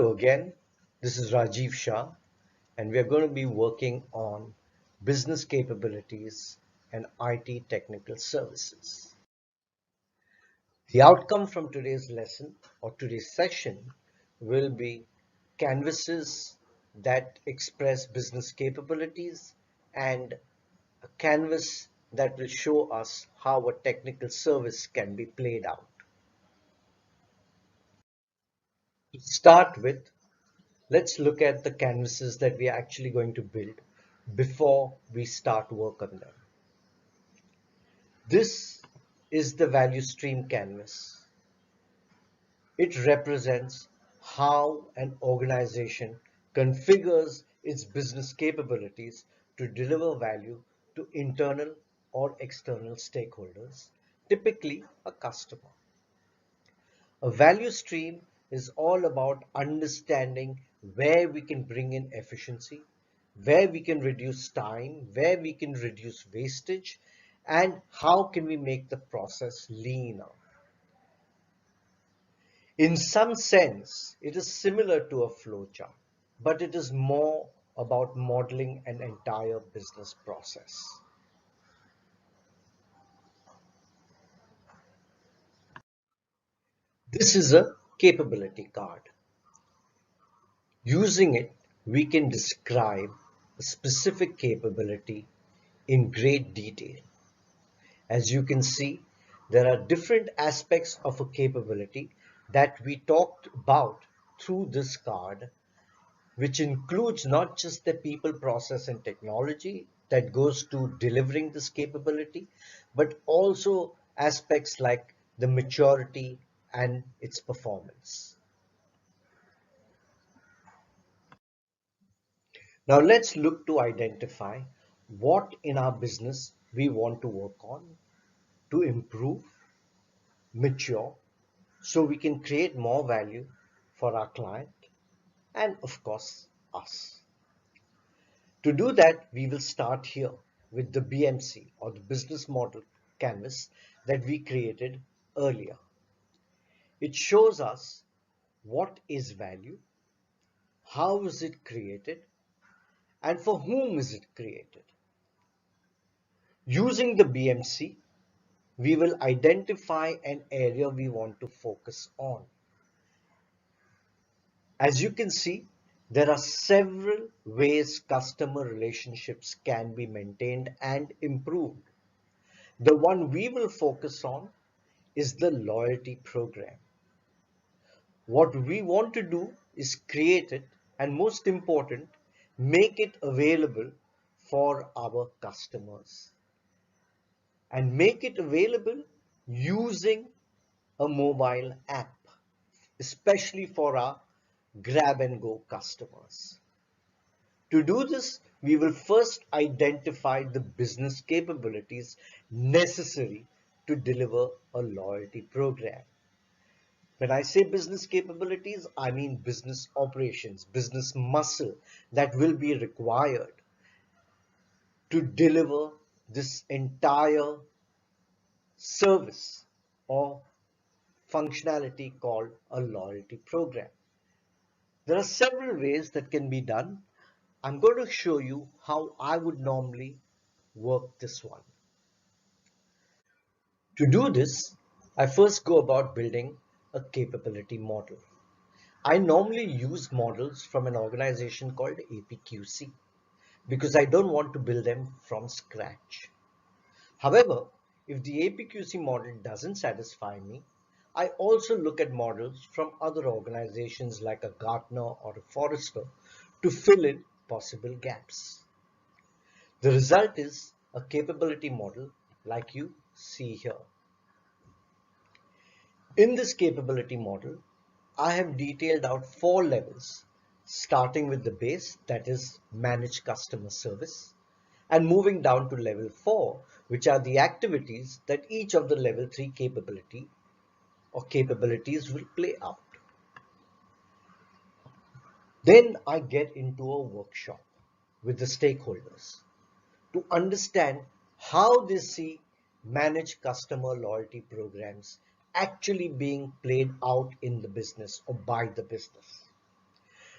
Hello again, this is Rajiv Shah, and we are going to be working on business capabilities and IT technical services. The outcome from today's lesson or today's session will be canvases that express business capabilities and a canvas that will show us how a technical service can be played out. To start with, let's look at the canvases that we are actually going to build before we start work on them. This is the value stream canvas. It represents how an organization configures its business capabilities to deliver value to internal or external stakeholders, typically a customer. A value stream is all about understanding where we can bring in efficiency, where we can reduce time, where we can reduce wastage, and how can we make the process leaner. In some sense, it is similar to a flowchart, but it is more about modeling an entire business process. This is a capability card. Using it, we can describe a specific capability in great detail. As you can see, there are different aspects of a capability that we talked about through this card, which includes not just the people, process, and technology that goes to delivering this capability, but also aspects like the maturity and its performance. Now let's look to identify what in our business we want to work on to improve, mature, so we can create more value for our client and of course us. To do that, we will start here with the BMC or the business model canvas that we created earlier. It shows us what is value, how is it created, and for whom is it created. Using the BMC, we will identify an area we want to focus on. As you can see, there are several ways customer relationships can be maintained and improved. The one we will focus on is the loyalty program. What we want to do is create it and, most important, make it available for our customers and make it available using a mobile app, especially for our grab and go customers. To do this, we will first identify the business capabilities necessary to deliver a loyalty program. When I say business capabilities, I mean business operations, business muscle that will be required to deliver this entire service or functionality called a loyalty program. There are several ways that can be done. I'm going to show you how I would normally work this one. To do this, I first go about building a capability model. I normally use models from an organization called APQC because I don't want to build them from scratch. However, if the APQC model doesn't satisfy me, I also look at models from other organizations like a Gartner or a Forrester to fill in possible gaps. The result is a capability model like you see here. In this capability model, I have detailed out 4 levels, starting with the base, that is manage customer service, and moving down to level 4, which are the activities that each of the level 3 capability or capabilities will play out. Then I get into a workshop with the stakeholders to understand how they see managed customer loyalty programs actually being played out in the business or by the business.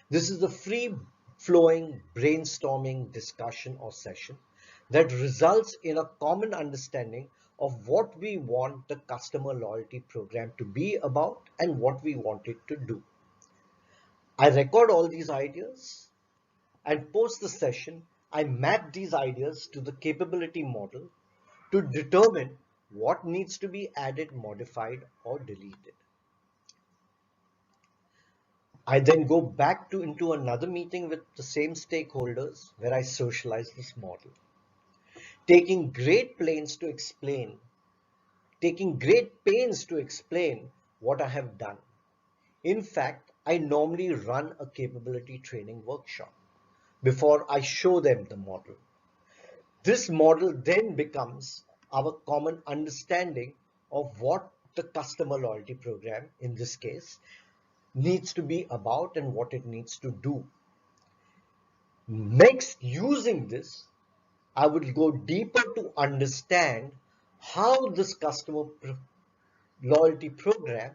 This is a free flowing brainstorming discussion or session that results in a common understanding of what we want the customer loyalty program to be about and what we want it to do. I record all these ideas and post the session. I map these ideas to the capability model to determine what needs to be added, modified, or deleted. I then go back to into another meeting with the same stakeholders where I socialize this model, taking great pains to explain, taking great pains to explain what I have done. In fact, I normally run a capability training workshop before I show them the model. This model then becomes our common understanding of what the customer loyalty program, in this case, needs to be about and what it needs to do. Next, using this, I will go deeper to understand how this loyalty program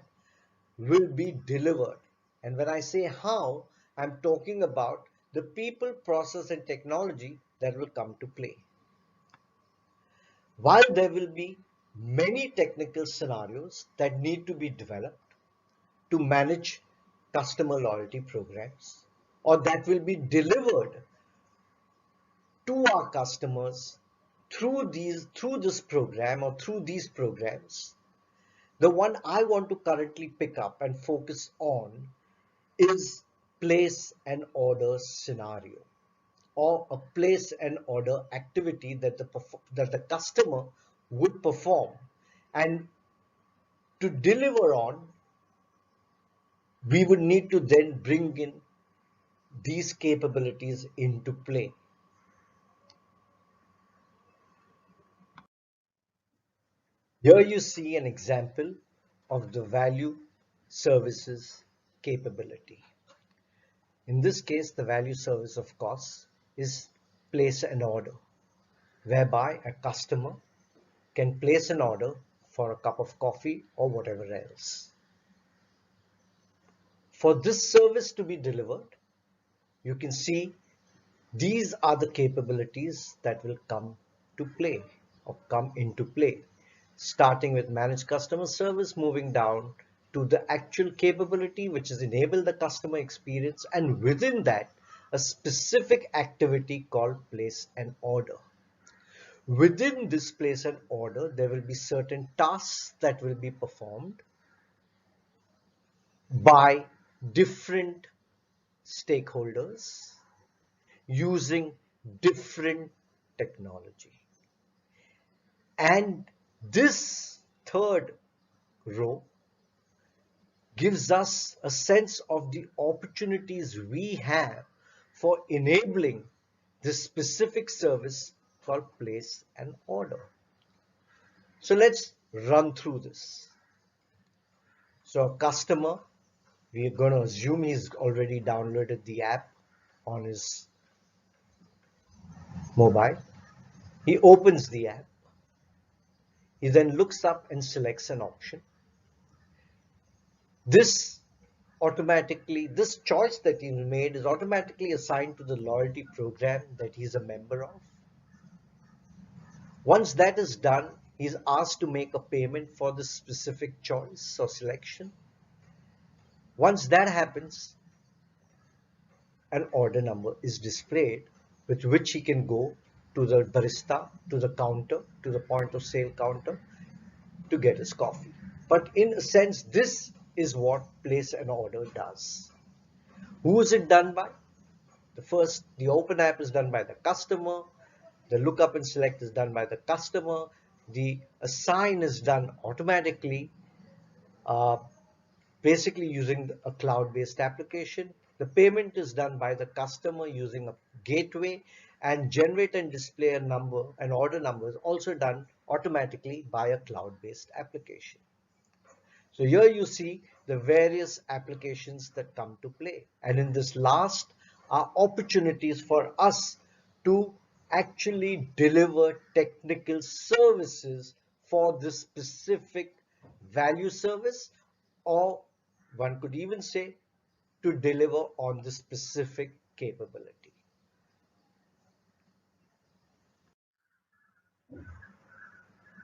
will be delivered. And when I say how, I'm talking about the people, process, and technology that will come to play. While there will be many technical scenarios that need to be developed to manage customer loyalty programs, or that will be delivered to our customers through this program or through these programs, the one I want to currently pick up and focus on is place and order scenario, or a place and order activity that the customer would perform. And to deliver on, we would need to then bring in these capabilities into play. Here you see an example of the value services capability. In this case, the value service, of course, is place an order, whereby a customer can place an order for a cup of coffee or whatever else. For this service to be delivered, you can see these are the capabilities that will come to play or come into play, starting with managed customer service, moving down to the actual capability, which is enable the customer experience, and within that, a specific activity called place an order. Within this place and order, there will be certain tasks that will be performed by different stakeholders using different technology. And this third row gives us a sense of the opportunities we have for enabling this specific service called place and order. So let's run through this. So a customer, we are going to assume he's already downloaded the app on his mobile. He opens the app. He then looks up and selects an option. This this choice that he made is automatically assigned to the loyalty program that he's a member of. Once that is done, he's asked to make a payment for this specific choice or selection. Once that happens, an order number is displayed with which he can go to the barista, to the counter, to the point of sale counter to get his coffee. But in a sense, this is what place an order does. Who is it done by? The open app is done by the customer. The lookup and select is done by the customer. The assign is done automatically, uh, basically using a cloud-based application. The payment is done by the customer using a gateway, and generate and display an order number is also done automatically by a cloud-based application. So here you see the various applications that come to play. And in this last are opportunities for us to actually deliver technical services for this specific value service, or one could even say to deliver on the specific capability.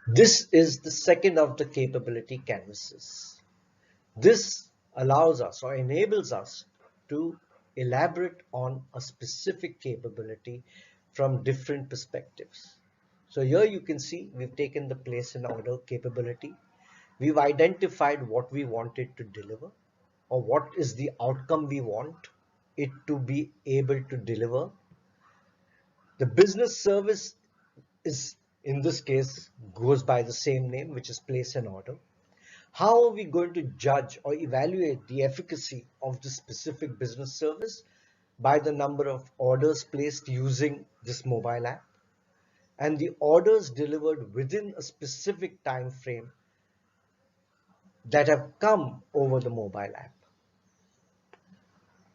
This is the second of the capability canvases. This allows us or enables us to elaborate on a specific capability from different perspectives. So here you can see we've taken the place and order capability. We've identified what we wanted to deliver or what is the outcome we want it to be able to deliver. The business service is, in this case, goes by the same name, which is place and order. How are we going to judge or evaluate the efficacy of the specific business service? By the number of orders placed using this mobile app and the orders delivered within a specific time frame that have come over the mobile app.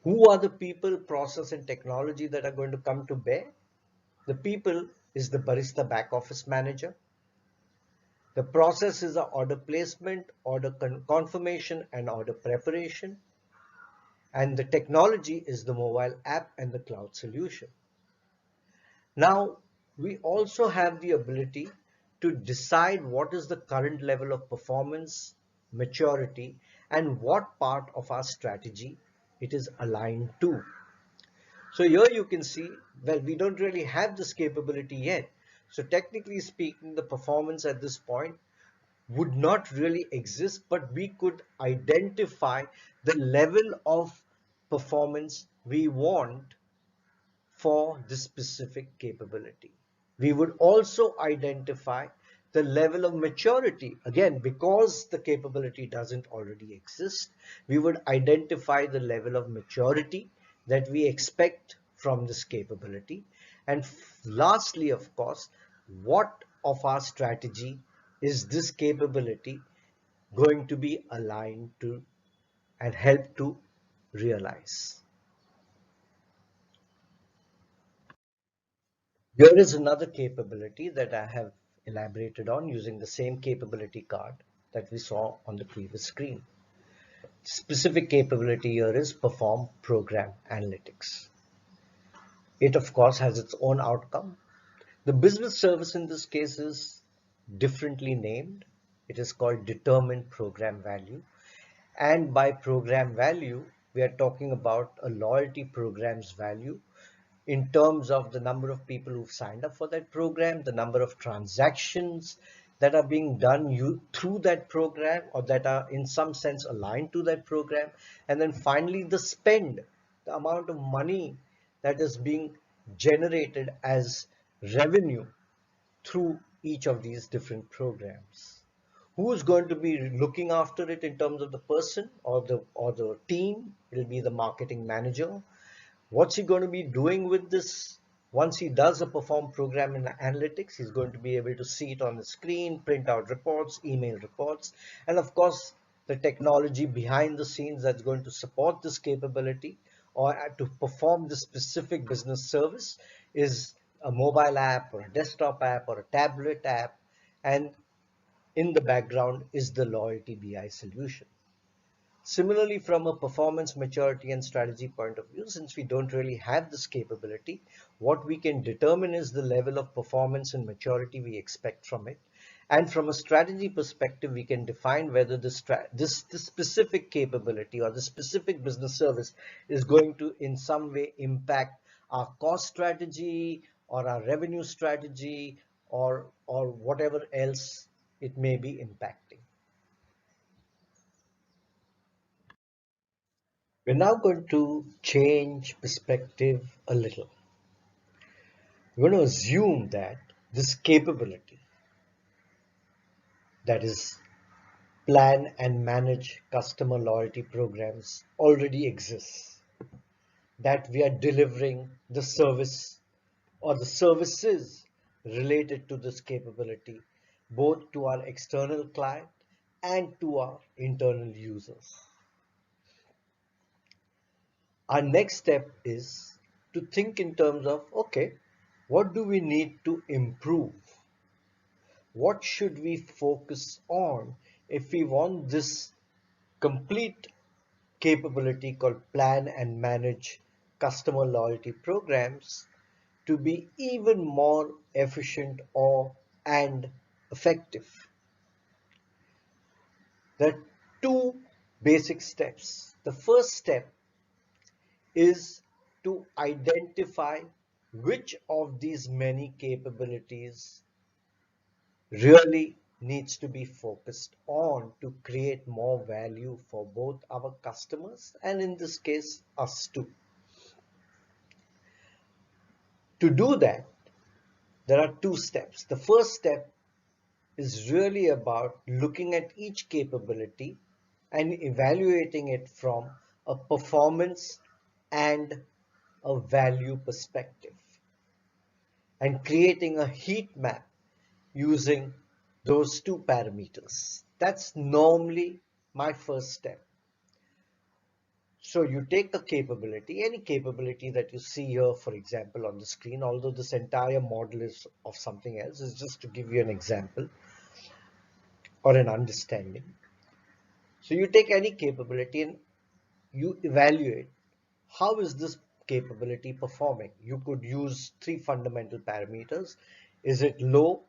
Who are the people, process, and technology that are going to come to bear? The people is the barista back office manager. The process is the order placement, order confirmation, and order preparation. And the technology is the mobile app and the cloud solution. Now, we also have the ability to decide what is the current level of performance, maturity, and what part of our strategy it is aligned to. So here you can see, well, we don't really have this capability yet. So technically speaking, the performance at this point would not really exist, but we could identify the level of performance we want for this specific capability. We would also identify the level of maturity. Again, because the capability doesn't already exist, we would identify the level of maturity that we expect from this capability. And lastly, of course, what of our strategy is this capability going to be aligned to and help to realize? Here is another capability that I have elaborated on using the same capability card that we saw on the previous screen. Specific capability here is perform program analytics. It of course has its own outcome. The business service in this case is differently named. It is called determined program value. And by program value, we are talking about a loyalty program's value in terms of the number of people who've signed up for that program, the number of transactions that are being done through that program or that are in some sense aligned to that program, and then finally the spend, the amount of money that is being generated as revenue through each of these different programs. Who's going to be looking after it in terms of the person or the team? It'll be the marketing manager. What's he going to be doing with this? Once he does a perform program in analytics, he's going to be able to see it on the screen, print out reports, email reports, and of course, the technology behind the scenes that's going to support this capability or to perform this specific business service is a mobile app or a desktop app or a tablet app, and in the background is the loyalty BI solution. Similarly, from a performance, maturity, and strategy point of view, since we don't really have this capability, what we can determine is the level of performance and maturity we expect from it. And from a strategy perspective, we can define whether this specific capability or the specific business service is going to in some way impact our cost strategy or our revenue strategy or whatever else it may be impacting. We're now going to change perspective a little. We're going to assume that this capability, that is, plan and manage customer loyalty programs, already exists. That we are delivering the service or the services related to this capability, both to our external client and to our internal users. Our next step is to think in terms of, okay, what do we need to improve? What should we focus on if we want this complete capability called plan and manage customer loyalty programs to be even more efficient or and effective. There are two basic steps. The first step is to identify which of these many capabilities really needs to be focused on to create more value for both our customers and, in this case, us too. To do that, there are two steps. The first step is really about looking at each capability and evaluating it from a performance and a value perspective, and creating a heat map using those two parameters. That's normally my first step. So you take a capability, any capability that you see here, for example, on the screen, although this entire model is of something else, is just to give you an example or an understanding. So you take any capability and you evaluate how is this capability performing. You could use three fundamental parameters. Is it low,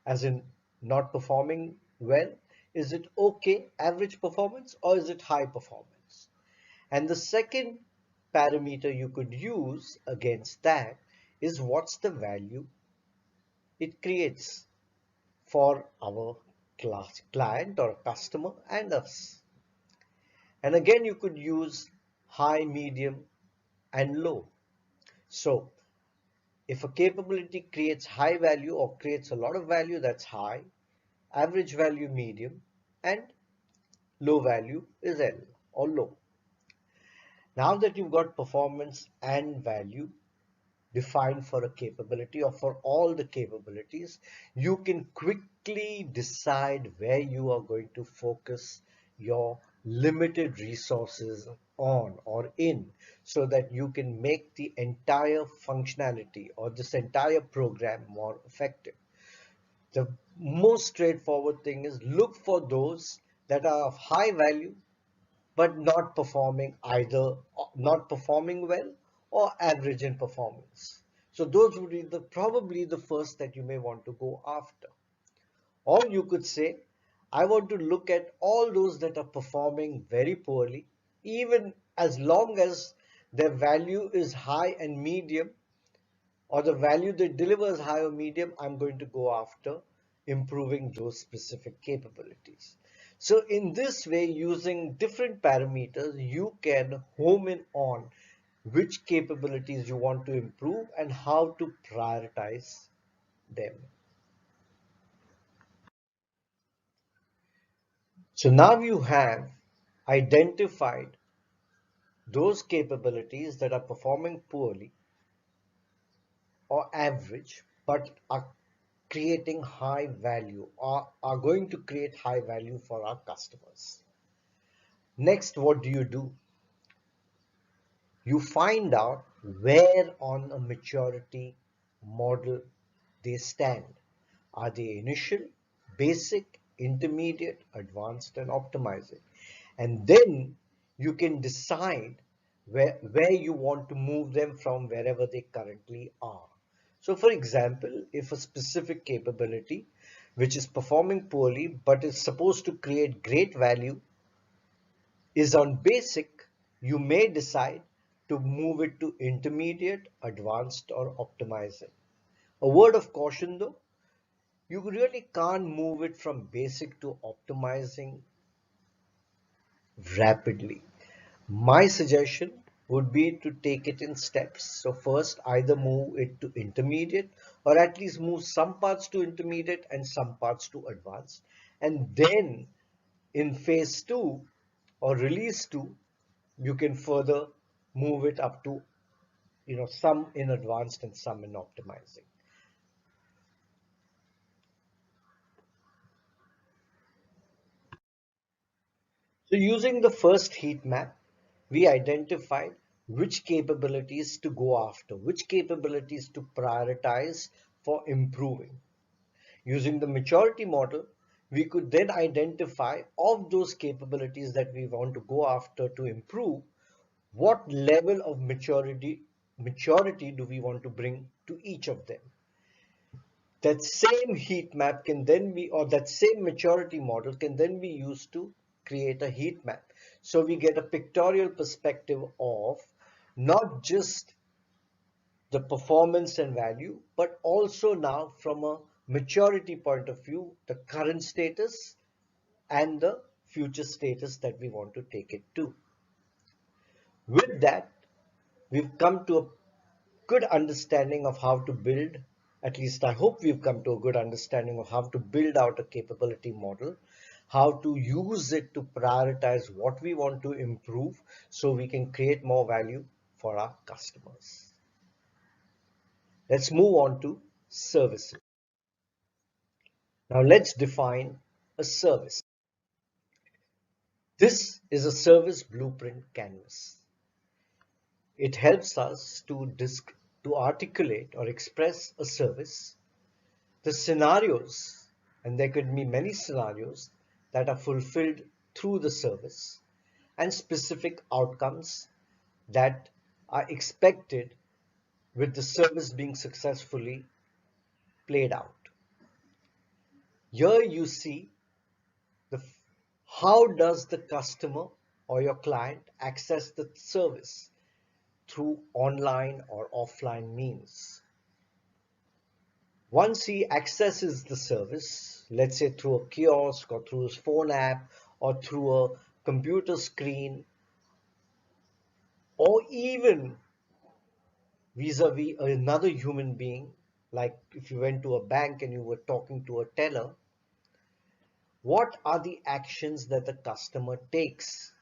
as in not performing well? Is it okay, average performance, or is it high performance? And the second parameter you could use against that is what's the value it creates for our client or customer and us. And again, you could use high, medium, and low. So if a capability creates high value or creates a lot of value, that's high, average value medium, and low value is L or low. Now that you've got performance and value defined for a capability or for all the capabilities, you can quickly decide where you are going to focus your limited resources on or in, so that you can make the entire functionality or this entire program more effective. The most straightforward thing is look for those that are of high value but not performing either, not performing well or average in performance. So those would be probably the first that you may want to go after. Or you could say, I want to look at all those that are performing very poorly, even as long as their value is high and medium, or the value they deliver is high or medium, I'm going to go after improving those specific capabilities. So in this way, using different parameters, you can home in on which capabilities you want to improve and how to prioritize them. So now you have identified those capabilities that are performing poorly or average, but are creating high value or are going to create high value for our customers. Next, what do? You find out where on a maturity model they stand. Are they initial, basic, intermediate, advanced, and optimizing? And then you can decide where you want to move them from wherever they currently are. So for example, if a specific capability which is performing poorly but is supposed to create great value is on basic, you may decide to move it to intermediate, advanced, or optimizing. A word of caution though, you really can't move it from basic to optimizing rapidly. My suggestion would be to take it in steps. So first, either move it to intermediate or at least move some parts to intermediate and some parts to advanced. And then in phase two or release two, you can further move it up to, some in advanced and some in optimizing. So using the first heat map, we identified which capabilities to go after, which capabilities to prioritize for improving. Using the maturity model, we could then identify of those capabilities that we want to go after to improve, what level of maturity do we want to bring to each of them. That same heat map can then be, or that same maturity model can then be used to create a heat map. So we get a pictorial perspective of not just the performance and value, but also now from a maturity point of view, the current status and the future status that we want to take it to. With that, we've come to a good understanding of how to build, at least I hope we've come to a good understanding of how to build out a capability model, how to use it to prioritize what we want to improve so we can create more value for our customers. Let's move on to services. Now let's define a service. This is a service blueprint canvas. It helps us to articulate or express a service, the scenarios, and there could be many scenarios that are fulfilled through the service, and specific outcomes that are expected with the service being successfully played out. Here you see the how does the customer or your client access the service through online or offline means. Once he accesses the service, let's say through a kiosk or through his phone app or through a computer screen, or even vis-a-vis another human being, like if you went to a bank and you were talking to a teller, what are the actions that the customer takes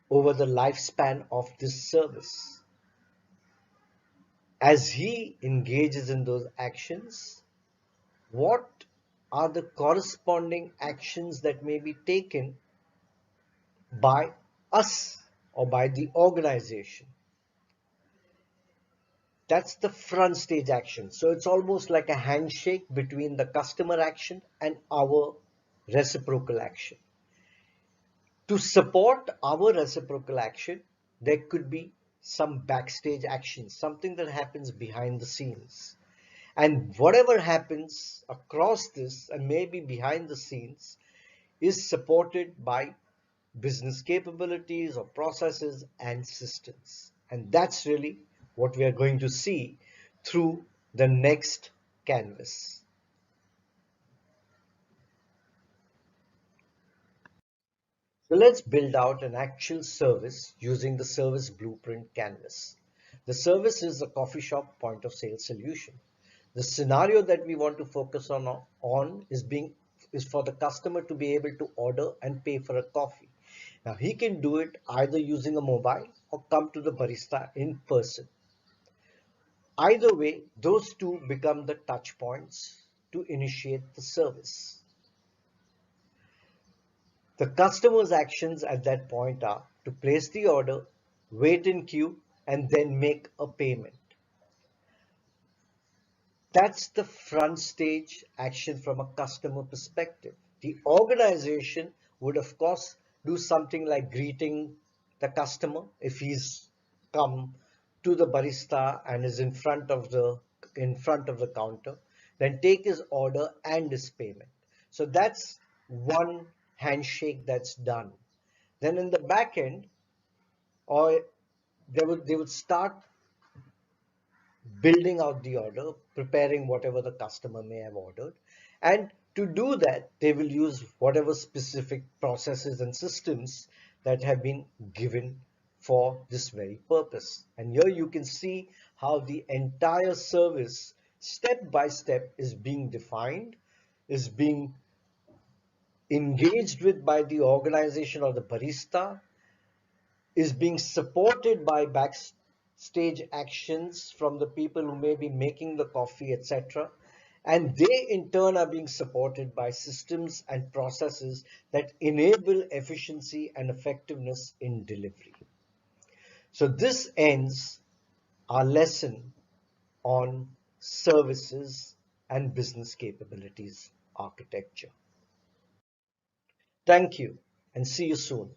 over the lifespan of this service? As he engages in those actions, what are the corresponding actions that may be taken by us or by the organization? That's the front stage action. So it's almost like a handshake between the customer action and our reciprocal action. To support our reciprocal action, there could be some backstage action, something that happens behind the scenes. And whatever happens across this and maybe behind the scenes is supported by business capabilities or processes and systems. And that's really what we are going to see through the next canvas. So let's build out an actual service using the service blueprint canvas. The service is a coffee shop point of sale solution. The scenario that we want to focus on is for the customer to be able to order and pay for a coffee. Now he can do it either using a mobile or come to the barista in person. Either way, those two become the touch points to initiate the service. The customer's actions at that point are to place the order, wait in queue, and then make a payment. That's the front stage action from a customer perspective. The organization would, of course, do something like greeting the customer if he's come to the barista and is in front of the counter, then take his order and his payment. So that's one handshake that's done. Then in the back end, or they would start building out the order, preparing whatever the customer may have ordered. And to do that, they will use whatever specific processes and systems that have been given for this very purpose. And here you can see how the entire service, step by step, is being defined, is being engaged with by the organization or the barista, is being supported by backstage actions from the people who may be making the coffee, etc. And they in turn are being supported by systems and processes that enable efficiency and effectiveness in delivery. So this ends our lesson on services and business capabilities. architecture. Thank you and see you soon.